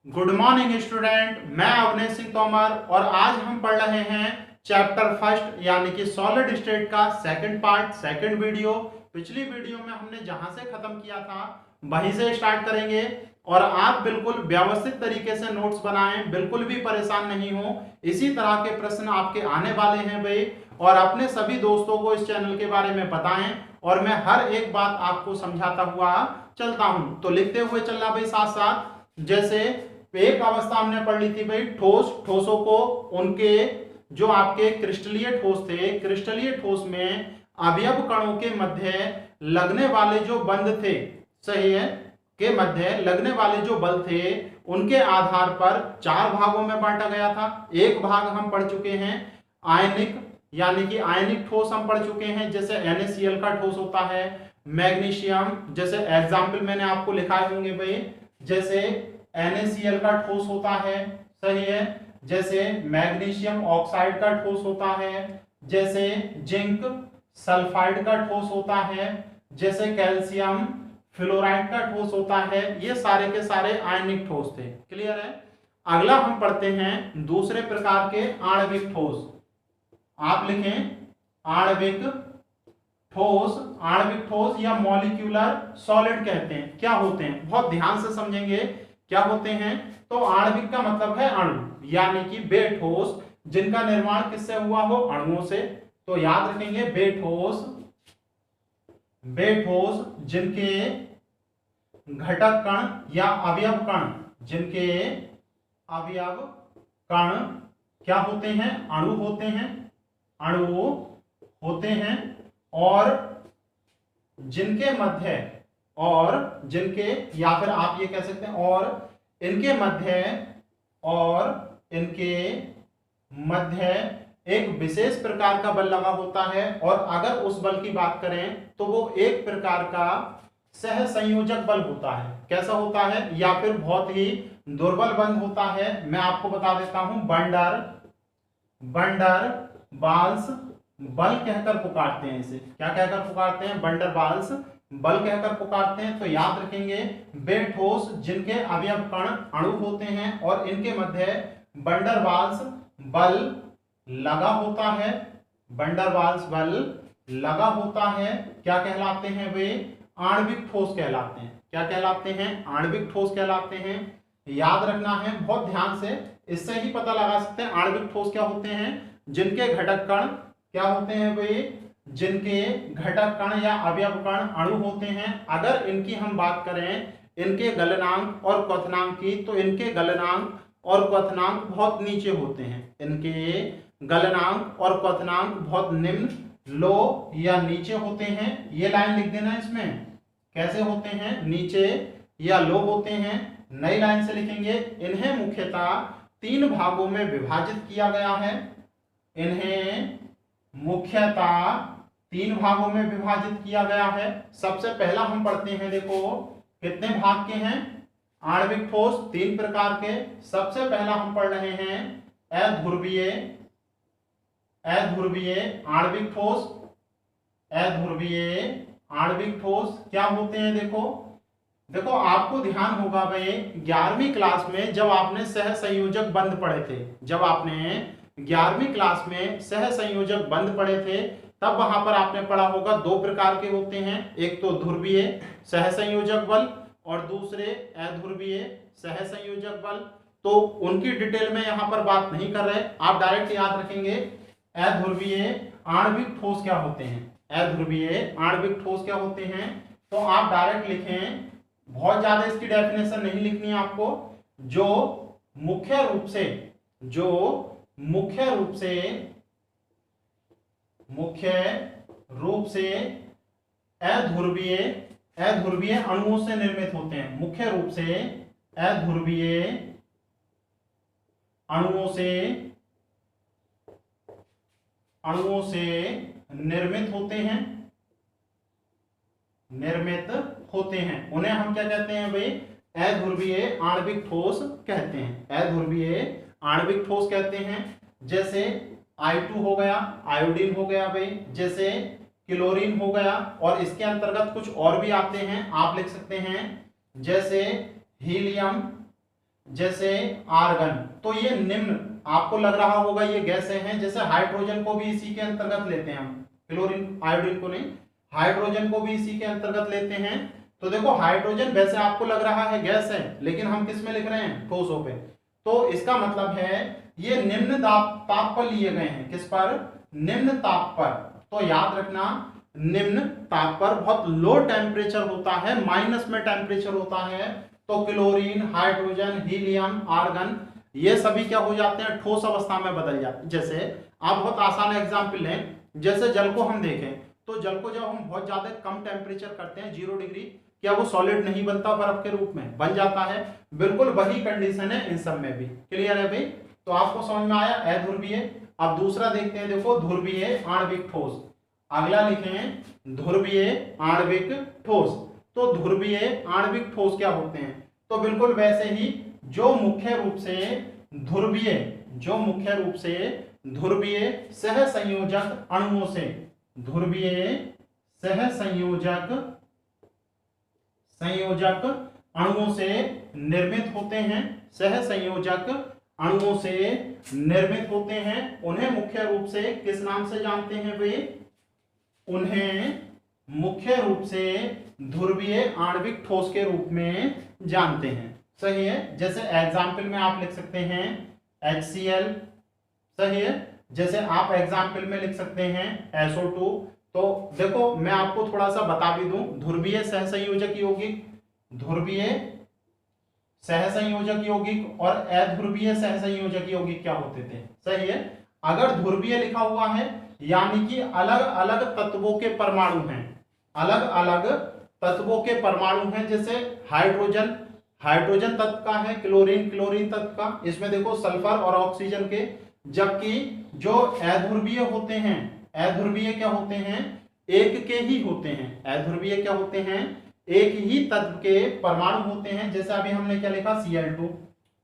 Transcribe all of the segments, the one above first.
Good morning student, मैं अवनीश सिंह तोमर और आज हम पढ़ रहे हैं चैप्टर फर्स्ट यानी कि सॉलिड स्टेट का सेकंड पार्ट सेकंड वीडियो। पिछली वीडियो में हमने जहां से खत्म किया था वहीं से स्टार्ट करेंगे और आप बिल्कुल व्यवस्थित तरीके से नोट्स बनाएं, बिल्कुल भी परेशान नहीं हो। इसी तरह के प्रश्न आपके आने वाले हैं भाई, और अपने सभी दोस्तों को इस चैनल के बारे में बताएं और मैं हर एक बात आपको समझाता हुआ चलता हूं। तो लिखते हुए चलना भाई साथ साथ। जैसे एक अवस्था हमने पढ़ ली थी भाई ठोस, ठोसों को उनके जो आपके क्रिस्टलीय ठोस थे, क्रिस्टलीय ठोस में अवयव कणों के मध्य लगने वाले जो बंध थे, सही है, के मध्य लगने वाले जो बल थे उनके आधार पर चार भागों में बांटा गया था। एक भाग हम पढ़ चुके हैं आयनिक, यानी कि आयनिक ठोस हम पढ़ चुके हैं, जैसे NaCl का ठोस होता है, मैग्नीशियम, जैसे एग्जाम्पल मैंने आपको लिखाए होंगे भाई, जैसे NaCl का ठोस होता है, सही है, जैसे मैग्नीशियम ऑक्साइड का ठोस होता है, जैसे जिंक सल्फाइड का ठोस होता है, जैसे कैल्शियम फ्लोराइड का ठोस होता है। ये सारे के सारे आयनिक ठोस थे। क्लियर है। अगला हम पढ़ते हैं दूसरे प्रकार के आणविक ठोस। आप लिखें आणविक ठोस। आणविक ठोस या मॉलिक्यूलर सॉलिड कहते हैं। क्या होते हैं, बहुत ध्यान से समझेंगे क्या होते हैं। तो आणविक का मतलब है अणु, यानी कि वे ठोस जिनका निर्माण किससे हुआ हो, अणुओं से। तो याद रखेंगे बेठोस, बेठोस जिनके घटक कण या अवयव कण, जिनके अवयव कण क्या होते हैं, अणु होते हैं, अणु होते हैं, और जिनके मध्य, और जिनके, या फिर आप ये कह सकते हैं और इनके मध्य, और इनके मध्य एक विशेष प्रकार का बल लगा होता है। और अगर उस बल की बात करें तो वो एक प्रकार का सह संयोजक बल होता है। कैसा होता है, या फिर बहुत ही दुर्बल बंध होता है। मैं आपको बता देता हूं, बंडर, बंडर बाल्स बल कहकर पुकारते हैं। इसे क्या कहकर पुकारते हैं, बंडर बाल्स बल कहकर पुकारते हैं। तो याद रखेंगे वे ठोस जिनके अवयव कण अणु होते हैं और इनके मध्य बंडर बाल्स बल लगा होता है, बंडर बाल्स बल लगा होता है। क्या कहलाते हैं वे, आणविक ठोस कहलाते हैं। क्या कहलाते हैं, आणविक ठोस कहलाते हैं। याद रखना है बहुत ध्यान से, इससे ही पता लगा सकते हैं आणविक ठोस क्या होते हैं। जिनके घटक कण क्या होते हैं वे, जिनके घटक कण या अवयव कण अणु होते हैं। अगर इनकी हम बात करें, इनके गलनांक और क्वथनांक की, तो इनके गलनांक और क्वथनांक बहुत नीचे होते हैं। इनके गलनांक और क्वथनांक बहुत निम्न, लो या नीचे होते हैं। ये लाइन लिख देना इसमें, कैसे होते हैं, नीचे या लो होते हैं। नई लाइन से लिखेंगे, इन्हें मुख्यतः तीन भागों में विभाजित किया गया है। इन्हें मुख्यतः तीन भागों में विभाजित किया गया है। सबसे पहला हम पढ़ते हैं, देखो कितने भाग के हैं आणविक ठोस, तीन प्रकार के। सबसे पहला हम पढ़ रहे हैं अध्रुवीय, अध्रुवीय आणविक ठोस। अध्रुवीय आणविक ठोस क्या होते हैं, देखो देखो आपको ध्यान होगा भाई 11वीं क्लास में जब आपने सह संयोजक बंध पढ़े थे, जब आपने 11वीं क्लास में सह संयोजक बंध पढ़े थे, तब वहां पर आपने पढ़ा होगा दो प्रकार के होते हैं, एक तो ध्रुवीय सह संयोजक बल और दूसरे अध्रुवीय सह संयोजक बल। तो उनकी डिटेल में यहां पर बात नहीं कर रहे, आप डायरेक्ट याद रखेंगे अध्रुवीय आणविक ठोस क्या होते हैं। अध्रुवीय आणविक ठोस क्या होते हैं, तो आप डायरेक्ट लिखें, बहुत ज्यादा इसकी डेफिनेशन नहीं लिखनी है आपको। जो मुख्य रूप से, जो मुख्य रूप से, मुख्य रूप से अध्रुवीय, अध्रुवीय अणुओं से निर्मित होते हैं। मुख्य रूप से अध्रुवीय अणुओं से, अणुओं से निर्मित होते हैं, निर्मित होते हैं। उन्हें हम क्या कहते हैं भाई, अध्रुवीय आणविक ठोस कहते हैं। अध्रुवीय आणविक ठोस कहते हैं। जैसे I2 हो गया, आयोडीन हो गया भाई, जैसे क्लोरीन हो गया, और इसके अंतर्गत कुछ और भी आते हैं, आप लिख सकते हैं, जैसे हीलियम, जैसे आर्गन, तो ये निम्न, आपको लग रहा होगा ये गैसें हैं, जैसे हाइड्रोजन को भी इसी के अंतर्गत लेते हैं हम, क्लोरीन आयोडीन को नहीं, हाइड्रोजन को भी इसी के अंतर्गत लेते हैं। तो देखो हाइड्रोजन वैसे आपको लग रहा है गैस है, लेकिन हम किस में लिख रहे हैं, ठोसों पे। तो इसका मतलब है ये निम्न ताप पर लिए गए हैं, किस पर, निम्न ताप पर। तो याद रखना निम्न ताप पर बहुत लो टेम्परेचर होता है, माइनस में टेम्परेचर होता है, तो क्लोरीन, हाइड्रोजन, हीलियम, आर्गन ये सभी क्या हो जाते हैं, ठोस अवस्था में बदल जाते हैं। जैसे आप बहुत आसान एग्जांपल लें, जैसे जल को हम देखें, तो जल को जब हम बहुत ज्यादा कम टेम्परेचर करते हैं 0 डिग्री, क्या वो सॉलिड नहीं बनता, बर्फ के रूप में बन जाता है। बिल्कुल वही कंडीशन है इन सब में भी। क्लियर है भाई, तो आपको समझ में आया अध्रुवीय। अब दूसरा देखते हैं, देखो ध्रुवीय आणविक ठोस। अगला लिखें ध्रुवीय आणविक ठोस। तो ध्रुवीय आणविक ठोस क्या होते हैं, तो बिल्कुल वैसे ही जो मुख्य रूप से ध्रुवीय, जो मुख्य रूप से ध्रुवीय सहसंयोजक अणुओं से, ध्रुवीय सहसंयोजक अणुओं से निर्मित होते हैं, सहसंयोजक अणुओं से निर्मित होते हैं, उन्हें मुख्य रूप से किस नाम से जानते हैं वे, उन्हें मुख्य रूप से ध्रुवीय आणविक ठोस के रूप में जानते हैं। सही है, जैसे एग्जाम्पल में आप लिख सकते हैं HCl, सही है, जैसे आप एग्जाम्पल में लिख सकते हैं SO2। तो देखो मैं आपको थोड़ा सा बता भी दूं, ध्रुवीय सहसंयोजक यौगिक, ध्रुवीय सहसंयोजक यौगिक और अध्रुवीय सहसंयोजक यौगिक क्या होते थे। सही है, अगर ध्रुवीय लिखा हुआ है यानी कि अलग अलग तत्वों के परमाणु हैं, अलग अलग तत्वों के परमाणु हैं, जैसे हाइड्रोजन, हाइड्रोजन तत्व का है, क्लोरीन, क्लोरीन तत्व का, इसमें देखो सल्फर और ऑक्सीजन के। जबकि जो अध्रुवीय होते हैं, अध्रुवीय क्या होते हैं, एक के ही होते हैं, अध्रुवीय क्या होते हैं, एक ही तत्व के परमाणु होते हैं। जैसे अभी हमने क्या लिखा Cl2,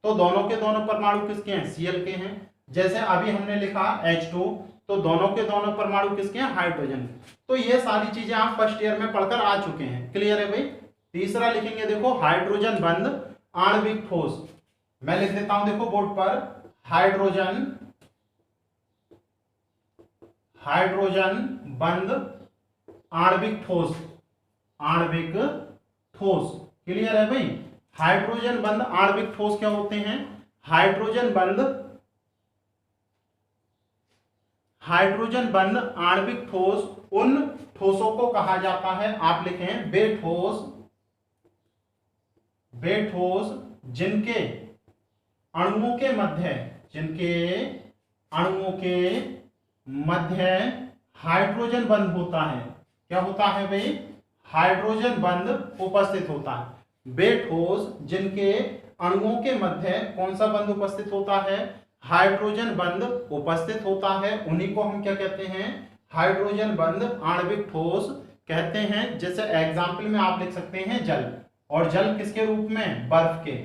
तो दोनों के दोनों परमाणु किसके हैं, Cl के हैं। जैसे अभी हमने लिखा H2, तो दोनों के दोनों परमाणु किसके हैं, हाइड्रोजन। तो ये सारी चीजें आप फर्स्ट ईयर में पढ़कर आ चुके हैं। क्लियर है भाई। तीसरा लिखेंगे देखो हाइड्रोजन बंद आणविक ठोस। मैं लिख देता हूं देखो बोर्ड पर, हाइड्रोजन बंद आणविक ठोस, आणविक ठोस। क्लियर है भाई। हाइड्रोजन बंद आणविक ठोस क्या होते हैं, हाइड्रोजन बंद आणविक ठोस उन ठोसों को कहा जाता है, आप लिखें बेठोस जिनके अणुओं के मध्य हाइड्रोजन बंद होता है। क्या होता है भाई, हाइड्रोजन बंद उपस्थित होता है। बेठोस जिनके अणुओं के मध्य कौन सा बंद उपस्थित होता है, हाइड्रोजन बंद उपस्थित होता है, उन्हीं को हम क्या कहते हैं, हाइड्रोजन बंद आणविक ठोस कहते हैं। जैसे एग्जाम्पल में आप लिख सकते हैं जल, और जल किसके रूप में, बर्फ के।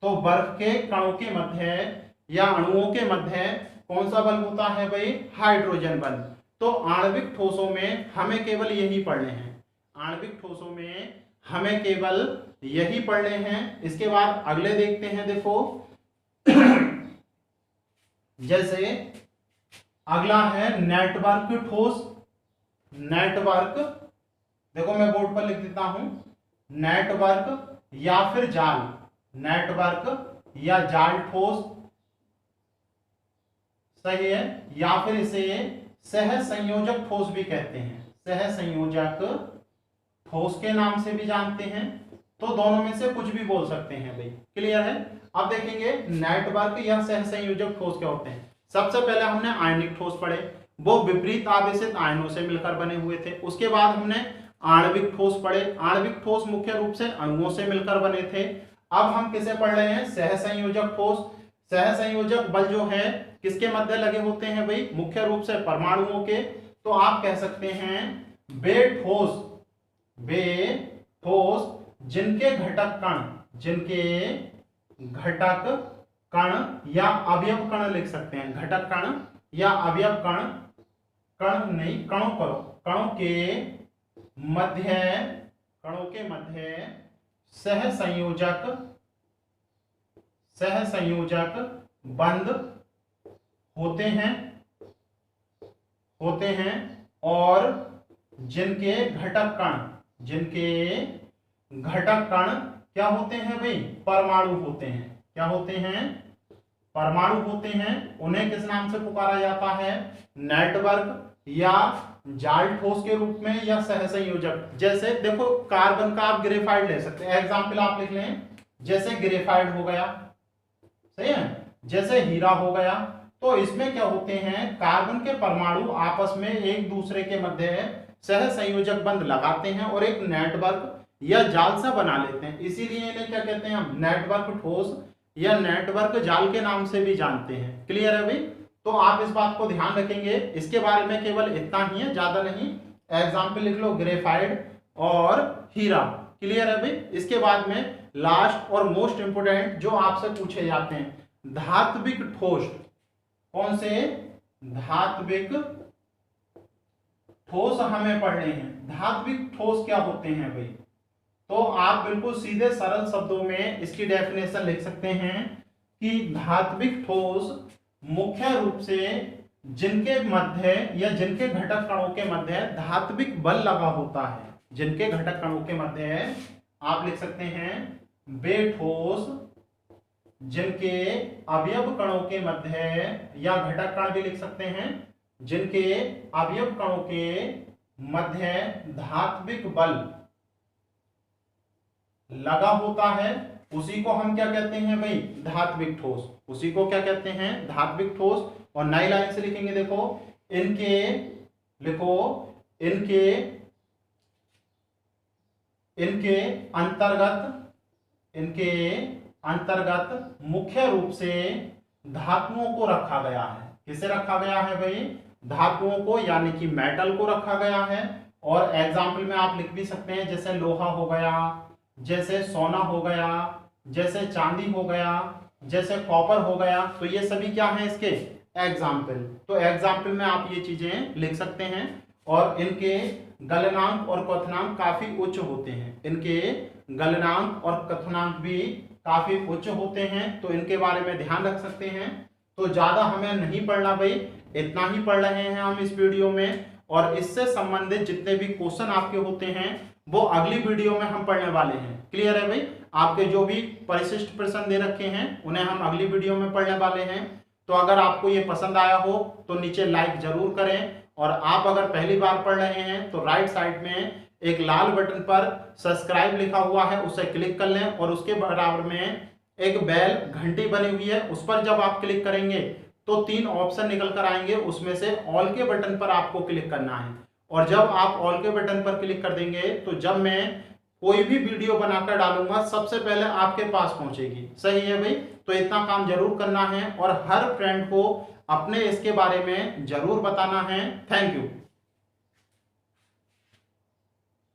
तो बर्फ के कणों के मध्य या अणुओं के मध्य कौन सा बल होता है भाई, हाइड्रोजन बल। तो आणविक ठोसों में हमें केवल यही पढ़ने हैं, आणविक ठोसों में हमें केवल यही पढ़ने हैं। इसके बाद अगले देखते हैं, देखो जैसे अगला है नेटवर्क ठोस। नेटवर्क, देखो मैं बोर्ड पर लिख देता हूं, नेटवर्क या फिर जाल, नेटवर्क या जाल ठोस। सही है, या फिर इसे सहसंयोजक ठोस भी कहते हैं, सहसंयोजक ठोस के नाम से भी जानते हैं। तो दोनों में से कुछ भी बोल सकते हैं भाई। क्लियर है। अब देखेंगे नेटवर्क या सहसंयोजक ठोस क्या होते हैं। सबसे पहले हमने आयनिक ठोस पढ़े, वो विपरीत आवेशित आयनों से मिलकर बने हुए थे। उसके बाद हमने आणविक ठोस पढ़े, आणविक ठोस मुख्य रूप से अणुओं से मिलकर बने थे। अब हम किसे पढ़ रहे हैं, सहसंयोजक ठोस। सहसंयोजक बल जो है किसके मध्य लगे होते हैं भाई, मुख्य रूप से परमाणुओं के। तो आप कह सकते हैं बेठोस जिनके घटक कण या अवयव कण लिख सकते हैं, घटक कण या अवयव कण, कणों के मध्य सहसंयोजक बंद होते हैं और जिनके घटक कण क्या होते हैं भाई, परमाणु होते हैं। क्या होते हैं, परमाणु होते हैं। उन्हें किस नाम से पुकारा जाता है, नेटवर्क या जाल ठोस के रूप में या सहसंयोजक। जैसे देखो कार्बन का आप ग्रेफाइड ले सकते हैं, एग्जाम्पल आप लिख लें, जैसे ग्रेफाइड हो गया, सही है, जैसे हीरा हो गया। तो इसमें क्या होते हैं, कार्बन के परमाणु आपस में एक दूसरे के मध्य सहसंयोजक बंध लगाते हैं और एक नेटवर्क या जाल सा बना लेते हैं। इसीलिए इन्हें क्या कहते हैं, हम नेटवर्क ठोस या नेटवर्क जाल के नाम से भी जानते हैं। क्लियर है भाई। तो आप इस बात को ध्यान रखेंगे, इसके बारे में केवल इतना ही है, ज्यादा नहीं। एग्जाम्पल लिख लो, ग्रेफाइड और हीरा। क्लियर है भाई। इसके बाद में लास्ट और मोस्ट इंपोर्टेंट जो आपसे पूछे जाते हैं, धात्विक ठोस। कौन से, धात्विक ठोस हमें पढ़ने हैं। धात्विक ठोस क्या होते हैं भाई, तो आप बिल्कुल सीधे सरल शब्दों में इसकी डेफिनेशन लिख सकते हैं कि धात्विक ठोस मुख्य रूप से जिनके मध्य या जिनके घटक कणों के मध्य धात्विक बल लगा होता है। जिनके घटक कणों के मध्य आप लिख सकते हैं वे ठोस जिनके अवयव कणों के मध्य, या घटक कण भी लिख सकते हैं, जिनके अवयव कणों के मध्य धात्विक बल लगा होता है, उसी को हम क्या कहते हैं भाई, धात्विक ठोस। उसी को क्या कहते हैं, धात्विक ठोस। और नई लाइन से लिखेंगे, देखो इनके, लिखो इनके अंतर्गत मुख्य रूप से धातुओं को रखा गया है। किसे रखा गया है भाई, धातुओं को, यानी कि मेटल को रखा गया है। और एग्जाम्पल में आप लिख भी सकते हैं, जैसे लोहा हो गया, जैसे सोना हो गया, जैसे चांदी हो गया, जैसे कॉपर हो गया। तो ये सभी क्या है इसके एग्जाम्पल। तो एग्जाम्पल में आप ये चीजें लिख सकते हैं। और इनके गलनांक और क्वथनांक काफी उच्च होते हैं। इनके गलनांक और क्वथनांक भी काफी उच्च होते हैं, तो इनके बारे में ध्यान रख सकते हैं। तो ज्यादा हमें नहीं पढ़ना भाई, इतना ही पढ़ रहे हैं हम इस वीडियो में। और इससे संबंधित जितने भी क्वेश्चन आपके होते हैं वो अगली वीडियो में हम पढ़ने वाले हैं। क्लियर है भाई। आपके जो भी परिशिष्ट प्रश्न दे रखे हैं उन्हें हम अगली वीडियो में पढ़ने वाले हैं। तो अगर आपको ये पसंद आया हो तो नीचे लाइक जरूर करें। और आप अगर पहली बार पढ़ रहे हैं तो राइट साइड में एक लाल बटन पर सब्सक्राइब लिखा हुआ है, उसे क्लिक कर लें। और उसके बराबर में एक बेल घंटी बनी हुई है, उस पर जब आप क्लिक करेंगे तो 3 ऑप्शन निकल कर आएंगे, उसमें से ऑल के बटन पर आपको क्लिक करना है। और जब आप ऑल के बटन पर क्लिक कर देंगे तो जब मैं कोई भी वीडियो बनाकर डालूंगा सबसे पहले आपके पास पहुंचेगी। सही है भाई। तो इतना काम जरूर करना है और हर फ्रेंड को अपने इसके बारे में जरूर बताना है। Thank you.